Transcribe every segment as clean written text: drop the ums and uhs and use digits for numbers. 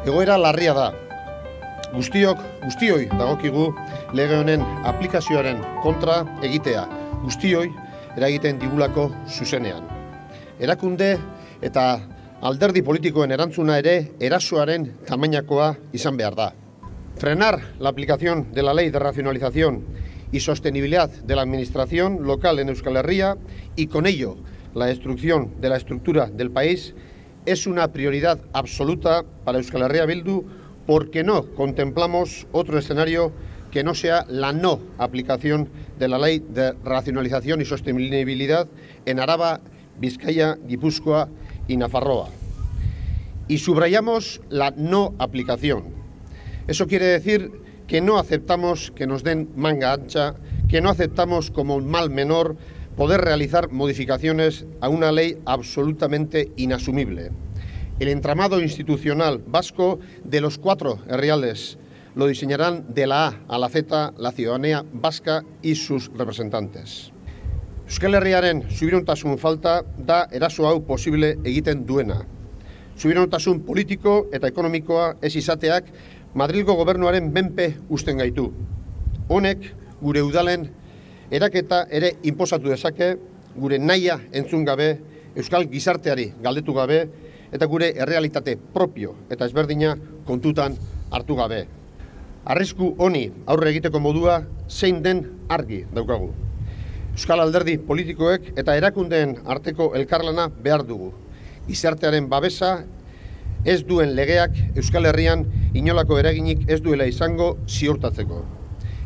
Egoera larria da. Guztioi dagokigu lege honen aplikazioaren kontra egitea. Guztioi eragiten digulako zuzenean. Erakunde eta alderdi politikoen erantzuna ere erasoaren tamainakoa izan behar da. Frenar la aplicación de la ley de racionalización y sostenibilidad de la administración local en Euskal Herria y con ello la destrucción de la estructura del país es una prioridad absoluta para Euskal Herria Bildu porque no contemplamos otro escenario que no sea la no aplicación de la ley de racionalización y sostenibilidad en Araba, Vizcaya, Guipúzcoa y Nafarroa. Y subrayamos la no aplicación. Eso quiere decir que no aceptamos que nos den manga ancha, que no aceptamos como un mal menor poder realizar modificaciones a una ley absolutamente inasumible. El entramado institucional vasco de los 4 herrialdes lo diseñarán de la A a la Z la ciudadanía vasca y sus representantes. Euskal Herriaren subiranotasun falta da eraso hau posible egiten duena. Subiranotasun politiko eta ekonomikoa ez izateak Madrilgo gobernuaren menpe uzten gaitu. Honek gure udalen eraketa ere inposatu dezake, gure nahia entzun gabe, euskal gizarteari galdetu gabe, eta gure errealitate propio eta ezberdina kontutan hartu gabe. Arrisku honi aurre egiteko modua zein den argi daukagu. Euskal alderdi politikoek eta erakundeen arteko elkarlana behar dugu. Gizartearen babesa ez duen legeak Euskal Herrian inolako eraginik ez duela izango ziurtatzeko.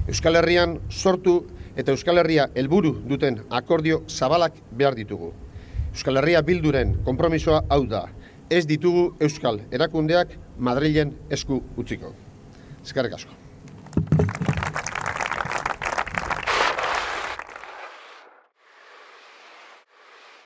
Euskal Herrian sortu eta Euskal Herria helburu duten akordio zabalak behar ditugu. Euskal Herria Bilduren konpromisoa hau da. Ez ditugu Euskal erakundeak Madrilen esku utziko. Eskerrik asko.